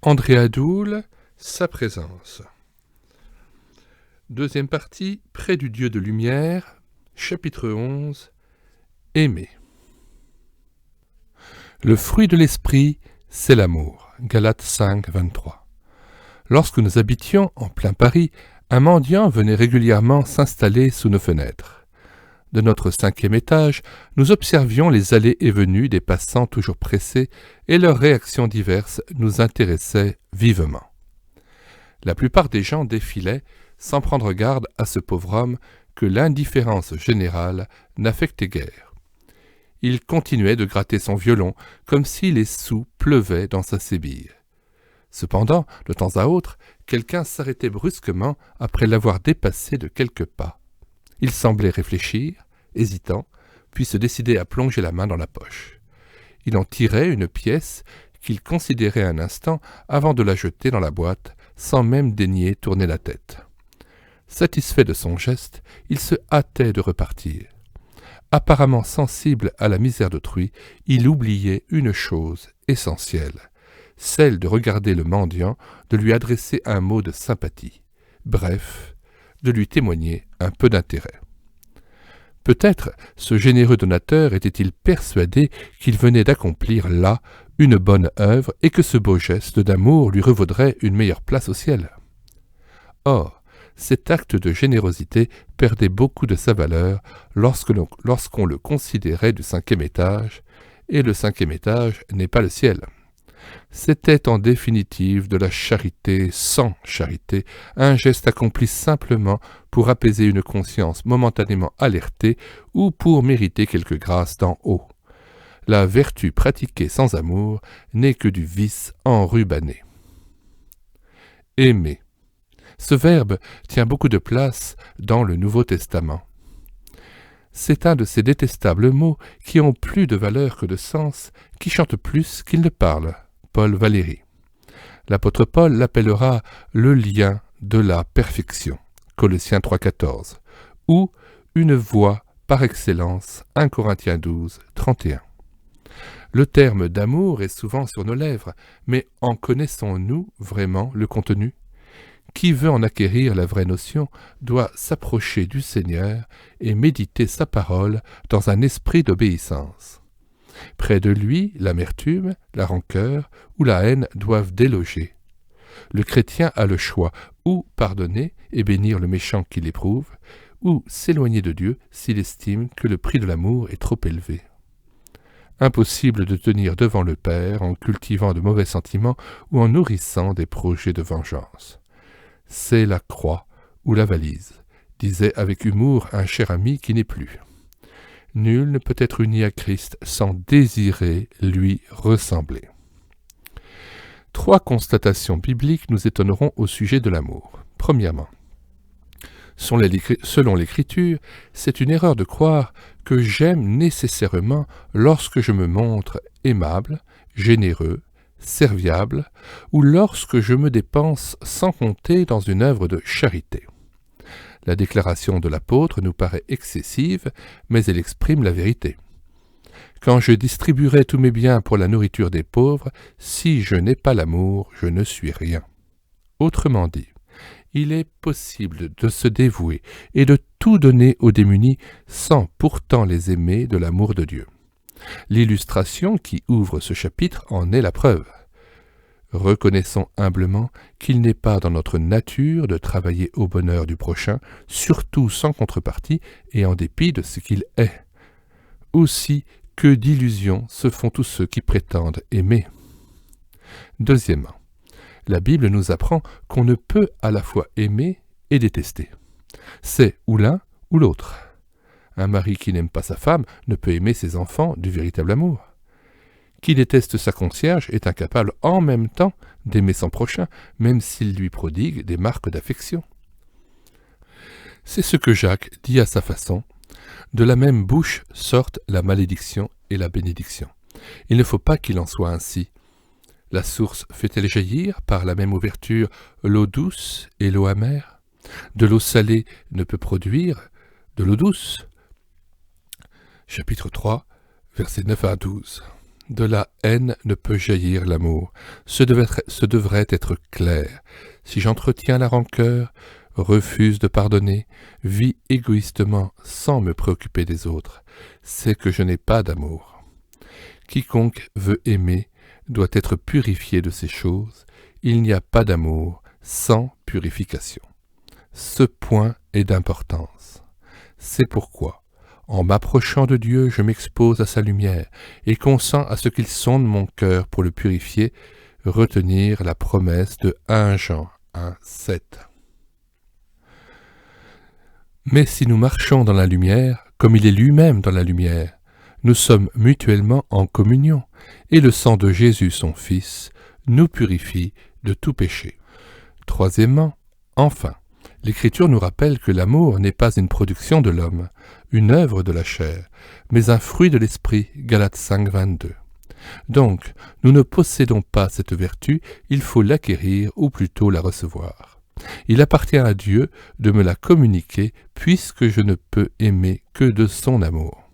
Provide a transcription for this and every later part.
Andrea Doul, sa présence. Deuxième partie, près du Dieu de lumière, chapitre 11, aimer. Le fruit de l'esprit, c'est l'amour. Galates 5, 23. Lorsque nous habitions en plein Paris, un mendiant venait régulièrement s'installer sous nos fenêtres. De notre 5e étage, nous observions les allées et venues des passants toujours pressés et leurs réactions diverses nous intéressaient vivement. La plupart des gens défilaient sans prendre garde à ce pauvre homme que l'indifférence générale n'affectait guère. Il continuait de gratter son violon comme si les sous pleuvaient dans sa sébille. Cependant, de temps à autre, quelqu'un s'arrêtait brusquement après l'avoir dépassé de quelques pas. Il semblait réfléchir, hésitant, puis se décider à plonger la main dans la poche. Il en tirait une pièce qu'il considérait un instant avant de la jeter dans la boîte, sans même daigner tourner la tête. Satisfait de son geste, il se hâtait de repartir. Apparemment sensible à la misère d'autrui, il oubliait une chose essentielle, celle de regarder le mendiant, de lui adresser un mot de sympathie. Bref, de lui témoigner un peu d'intérêt. Peut-être ce généreux donateur était-il persuadé qu'il venait d'accomplir là une bonne œuvre et que ce beau geste d'amour lui revaudrait une meilleure place au ciel. Or, cet acte de générosité perdait beaucoup de sa valeur lorsqu'on le considérait du 5e étage, et le 5e étage n'est pas le ciel. C'était en définitive de la charité sans charité, un geste accompli simplement pour apaiser une conscience momentanément alertée ou pour mériter quelque grâce d'en haut. La vertu pratiquée sans amour n'est que du vice enrubanné. Aimer. Ce verbe tient beaucoup de place dans le Nouveau Testament. C'est un de ces détestables mots qui ont plus de valeur que de sens, qui chantent plus qu'ils ne parlent. Paul Valéry. L'apôtre Paul l'appellera le lien de la perfection, Colossiens 3,14, ou une voie par excellence, 1 Corinthiens 12, 31. Le terme d'amour est souvent sur nos lèvres, mais en connaissons-nous vraiment le contenu ? Qui veut en acquérir la vraie notion doit s'approcher du Seigneur et méditer sa parole dans un esprit d'obéissance. Près de lui, l'amertume, la rancœur ou la haine doivent déloger. Le chrétien a le choix, ou pardonner et bénir le méchant qui l'éprouve, ou s'éloigner de Dieu s'il estime que le prix de l'amour est trop élevé. Impossible de tenir devant le Père en cultivant de mauvais sentiments ou en nourrissant des projets de vengeance. C'est la croix ou la valise, disait avec humour un cher ami qui n'est plus. Nul ne peut être uni à Christ sans désirer lui ressembler. 3 constatations bibliques nous étonneront au sujet de l'amour. Premièrement, selon l'Écriture, c'est une erreur de croire que j'aime nécessairement lorsque je me montre aimable, généreux, serviable, ou lorsque je me dépense sans compter dans une œuvre de charité. La déclaration de l'apôtre nous paraît excessive, mais elle exprime la vérité. Quand je distribuerai tous mes biens pour la nourriture des pauvres, si je n'ai pas l'amour, je ne suis rien. Autrement dit, il est possible de se dévouer et de tout donner aux démunis sans pourtant les aimer de l'amour de Dieu. L'illustration qui ouvre ce chapitre en est la preuve. Reconnaissons humblement qu'il n'est pas dans notre nature de travailler au bonheur du prochain, surtout sans contrepartie et en dépit de ce qu'il est. Aussi, que d'illusions se font tous ceux qui prétendent aimer. Deuxièmement, la Bible nous apprend qu'on ne peut à la fois aimer et détester. C'est ou l'un ou l'autre. Un mari qui n'aime pas sa femme ne peut aimer ses enfants du véritable amour. Qui déteste sa concierge est incapable en même temps d'aimer son prochain, même s'il lui prodigue des marques d'affection. C'est ce que Jacques dit à sa façon. De la même bouche sortent la malédiction et la bénédiction. Il ne faut pas qu'il en soit ainsi. La source fait-elle jaillir par la même ouverture l'eau douce et l'eau amère ? De l'eau salée ne peut produire de l'eau douce. Chapitre 3, versets 9 à 12. De la haine ne peut jaillir l'amour. Ce devrait être clair. Si j'entretiens la rancœur, refuse de pardonner, vis égoïstement sans me préoccuper des autres, c'est que je n'ai pas d'amour. Quiconque veut aimer doit être purifié de ces choses. Il n'y a pas d'amour sans purification. Ce point est d'importance. C'est pourquoi, en m'approchant de Dieu, je m'expose à sa lumière et consens à ce qu'il sonde mon cœur pour le purifier, retenir la promesse de 1 Jean 1,7. Mais si nous marchons dans la lumière, comme il est lui-même dans la lumière, nous sommes mutuellement en communion, et le sang de Jésus son Fils nous purifie de tout péché. Troisièmement, enfin, l'Écriture nous rappelle que l'amour n'est pas une production de l'homme, une œuvre de la chair, mais un fruit de l'esprit, Galates 5, 22. Donc, nous ne possédons pas cette vertu, il faut l'acquérir ou plutôt la recevoir. Il appartient à Dieu de me la communiquer puisque je ne peux aimer que de son amour.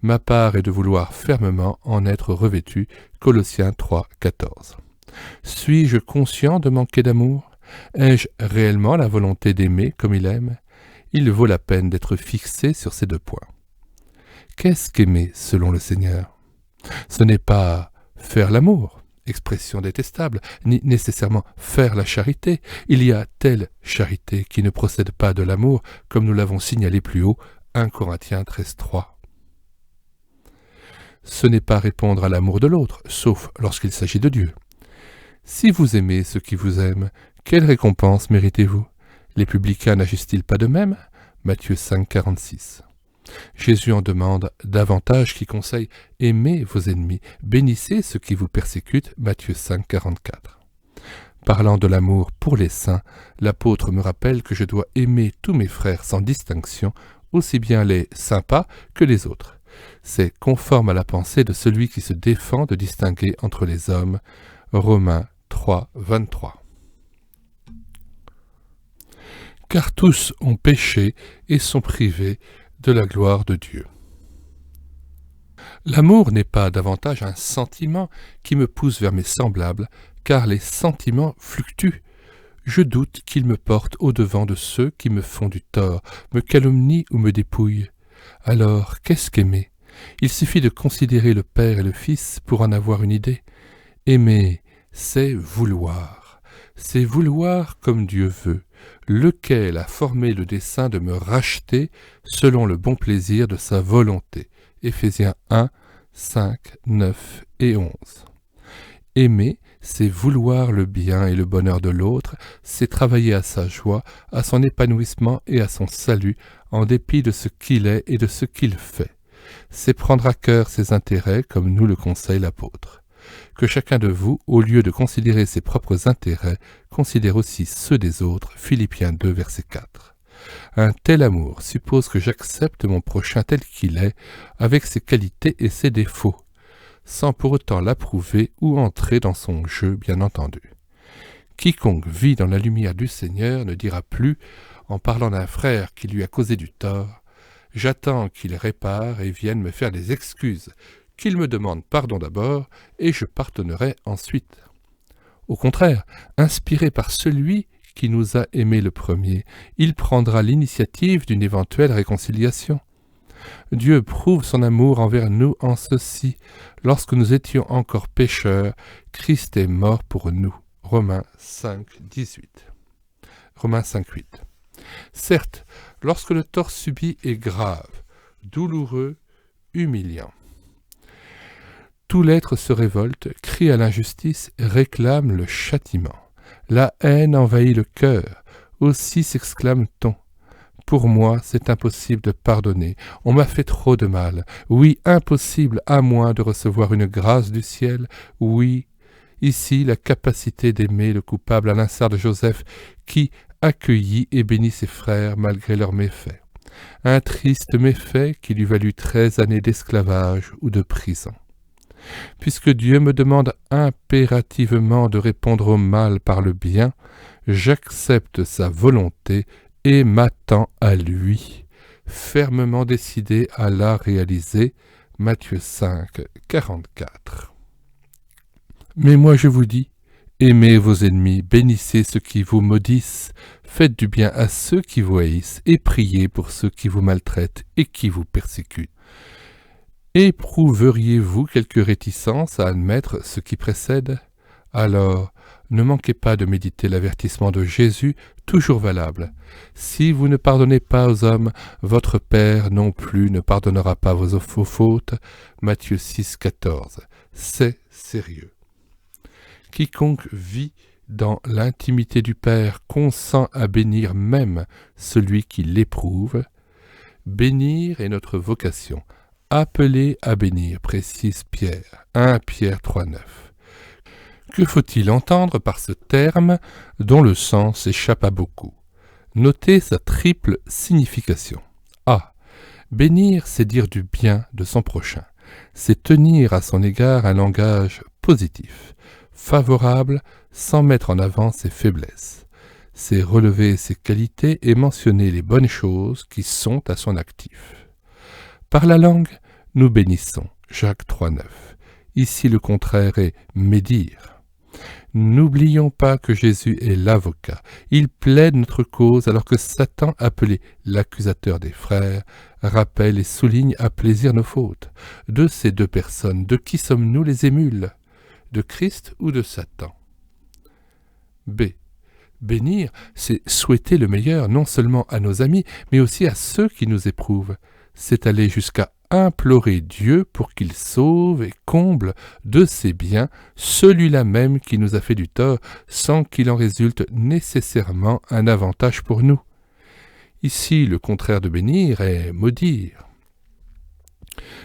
Ma part est de vouloir fermement en être revêtu, Colossiens 3, 14. Suis-je conscient de manquer d'amour ? Ai-je réellement la volonté d'aimer comme il aime ? Il vaut la peine d'être fixé sur ces 2 points. Qu'est-ce qu'aimer selon le Seigneur ? Ce n'est pas faire l'amour, expression détestable, ni nécessairement faire la charité. Il y a telle charité qui ne procède pas de l'amour, comme nous l'avons signalé plus haut, 1 Corinthiens 13, 3. Ce n'est pas répondre à l'amour de l'autre, sauf lorsqu'il s'agit de Dieu. Si vous aimez ceux qui vous aiment, quelle récompense méritez-vous ? Les publicains n'agissent-ils pas de même ? Matthieu 5, 46. Jésus en demande davantage qui conseille « Aimez vos ennemis, bénissez ceux qui vous persécutent » Matthieu 5, 44. Parlant de l'amour pour les saints, l'apôtre me rappelle que je dois aimer tous mes frères sans distinction, aussi bien les sympas que les autres. C'est conforme à la pensée de celui qui se défend de distinguer entre les hommes. Romains 3, 23. Car tous ont péché et sont privés de la gloire de Dieu. L'amour n'est pas davantage un sentiment qui me pousse vers mes semblables, car les sentiments fluctuent. Je doute qu'ils me portent au-devant de ceux qui me font du tort, me calomnient ou me dépouillent. Alors, qu'est-ce qu'aimer ? Il suffit de considérer le Père et le Fils pour en avoir une idée. Aimer, c'est vouloir. C'est vouloir comme Dieu veut, lequel a formé le dessein de me racheter selon le bon plaisir de sa volonté. Éphésiens 1, 5, 9 et 11. Aimer, c'est vouloir le bien et le bonheur de l'autre, c'est travailler à sa joie, à son épanouissement et à son salut, en dépit de ce qu'il est et de ce qu'il fait. C'est prendre à cœur ses intérêts, comme nous le conseille l'apôtre. Que chacun de vous, au lieu de considérer ses propres intérêts, considère aussi ceux des autres. Philippiens 2, verset 4. Un tel amour suppose que j'accepte mon prochain tel qu'il est, avec ses qualités et ses défauts, sans pour autant l'approuver ou entrer dans son jeu, bien entendu. Quiconque vit dans la lumière du Seigneur ne dira plus, en parlant d'un frère qui lui a causé du tort, « J'attends qu'il répare et vienne me faire des excuses, qu'il me demande pardon d'abord, et je pardonnerai ensuite. » Au contraire, inspiré par celui qui nous a aimés le premier, il prendra l'initiative d'une éventuelle réconciliation. Dieu prouve son amour envers nous en ceci: lorsque nous étions encore pécheurs, Christ est mort pour nous. Romains 5, 18. Romains 5, 8. Certes, lorsque le tort subi est grave, douloureux, humiliant, tout l'être se révolte, crie à l'injustice, réclame le châtiment. La haine envahit le cœur, aussi s'exclame-t-on. Pour moi, c'est impossible de pardonner, on m'a fait trop de mal. Oui, impossible à moins de recevoir une grâce du ciel. Oui, ici la capacité d'aimer le coupable à l'instar de Joseph qui accueillit et bénit ses frères malgré leurs méfaits. Un triste méfait qui lui valut 13 années d'esclavage ou de prison. Puisque Dieu me demande impérativement de répondre au mal par le bien, j'accepte sa volonté et m'attends à lui, fermement décidé à la réaliser, Matthieu 5, 44. Mais moi je vous dis, aimez vos ennemis, bénissez ceux qui vous maudissent, faites du bien à ceux qui vous haïssent, et priez pour ceux qui vous maltraitent et qui vous persécutent. Éprouveriez-vous quelque réticence à admettre ce qui précède ? Alors, ne manquez pas de méditer l'avertissement de Jésus, toujours valable. Si vous ne pardonnez pas aux hommes, votre Père non plus ne pardonnera pas vos fautes. Matthieu 6, 14. C'est sérieux. Quiconque vit dans l'intimité du Père consent à bénir même celui qui l'éprouve. Bénir est notre vocation. Appelé à bénir, précise Pierre. 1 Pierre 3, 9. Que faut-il entendre par ce terme dont le sens échappe à beaucoup ? Notez sa triple signification. A. Bénir, c'est dire du bien de son prochain. C'est tenir à son égard un langage positif, favorable, sans mettre en avant ses faiblesses. C'est relever ses qualités et mentionner les bonnes choses qui sont à son actif. Par la langue, nous bénissons. Jacques 3, 9. Ici, le contraire est médire. N'oublions pas que Jésus est l'avocat. Il plaide notre cause alors que Satan, appelé l'accusateur des frères, rappelle et souligne à plaisir nos fautes. De ces deux personnes, de qui sommes-nous les émules ? De Christ ou de Satan ? B. Bénir, c'est souhaiter le meilleur non seulement à nos amis, mais aussi à ceux qui nous éprouvent. C'est aller jusqu'à implorer Dieu pour qu'il sauve et comble de ses biens celui-là même qui nous a fait du tort, sans qu'il en résulte nécessairement un avantage pour nous. Ici, le contraire de bénir est maudire.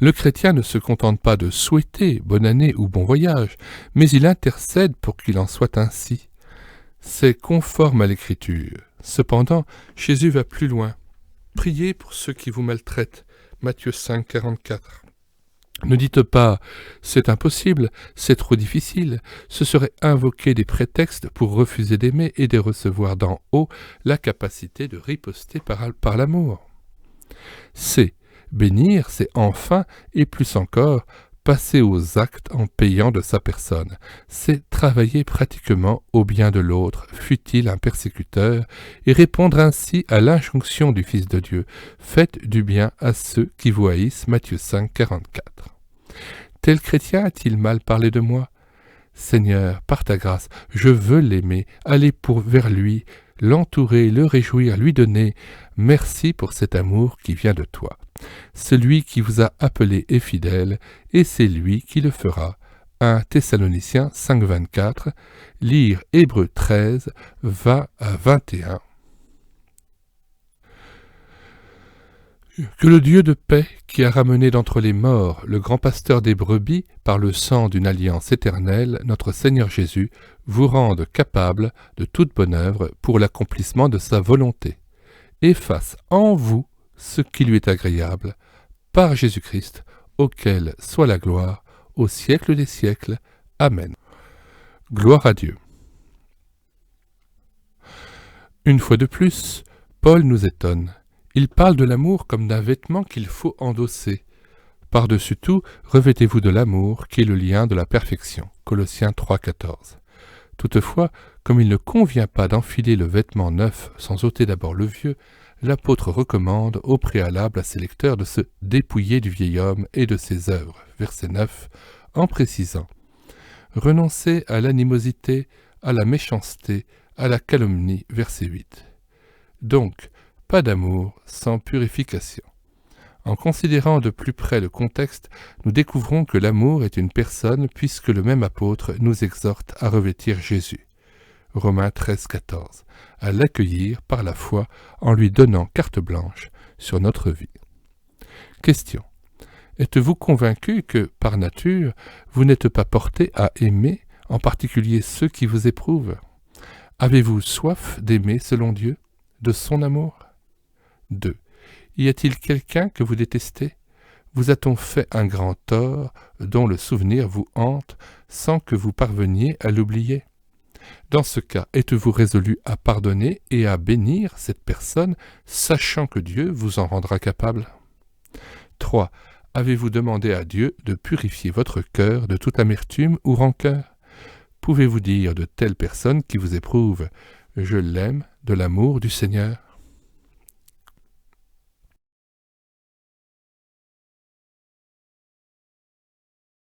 Le chrétien ne se contente pas de souhaiter bonne année ou bon voyage, mais il intercède pour qu'il en soit ainsi. C'est conforme à l'Écriture. Cependant, Jésus va plus loin. Priez pour ceux qui vous maltraitent. Matthieu 5, 44. Ne dites pas « c'est impossible, c'est trop difficile ». Ce serait invoquer des prétextes pour refuser d'aimer et de recevoir d'en haut la capacité de riposter par l'amour. C. Bénir, c'est enfin, et plus encore, passer aux actes en payant de sa personne. C'est travailler pratiquement au bien de l'autre, fût-il un persécuteur, et répondre ainsi à l'injonction du Fils de Dieu. Faites du bien à ceux qui vous haïssent. Matthieu 5, 44. Tel chrétien a-t-il mal parlé de moi ? Seigneur, par ta grâce, je veux l'aimer, aller vers lui, l'entourer, le réjouir, lui donner. Merci pour cet amour qui vient de toi. Celui qui vous a appelé est fidèle, et c'est lui qui le fera. 1 Thessaloniciens 5, 24, lire Hébreux 13, 20 à 21. Que le Dieu de paix, qui a ramené d'entre les morts le grand pasteur des brebis par le sang d'une alliance éternelle, notre Seigneur Jésus, vous rende capable de toute bonne œuvre pour l'accomplissement de sa volonté, et fasse en vous ce qui lui est agréable, par Jésus-Christ, auquel soit la gloire, au siècle des siècles. Amen. Gloire à Dieu. Une fois de plus, Paul nous étonne. Il parle de l'amour comme d'un vêtement qu'il faut endosser. Par-dessus tout, revêtez-vous de l'amour, qui est le lien de la perfection. Colossiens 3, 14. Toutefois, comme il ne convient pas d'enfiler le vêtement neuf sans ôter d'abord le vieux, l'apôtre recommande au préalable à ses lecteurs de se dépouiller du vieil homme et de ses œuvres. Verset 9, en précisant « Renoncez à l'animosité, à la méchanceté, à la calomnie. » Verset 8. Donc, pas d'amour sans purification. En considérant de plus près le contexte, nous découvrons que l'amour est une personne puisque le même apôtre nous exhorte à revêtir Jésus. Romains 13, 14, à l'accueillir par la foi en lui donnant carte blanche sur notre vie. Question. Êtes-vous convaincu que, par nature, vous n'êtes pas porté à aimer, en particulier ceux qui vous éprouvent ? Avez-vous soif d'aimer selon Dieu, de son amour ? 2. Y a-t-il quelqu'un que vous détestez ? Vous a-t-on fait un grand tort dont le souvenir vous hante sans que vous parveniez à l'oublier ? Dans ce cas, êtes-vous résolu à pardonner et à bénir cette personne, sachant que Dieu vous en rendra capable ? 3. Avez-vous demandé à Dieu de purifier votre cœur de toute amertume ou rancœur? Pouvez-vous dire de telles personnes qui vous éprouvent « Je l'aime de l'amour du Seigneur »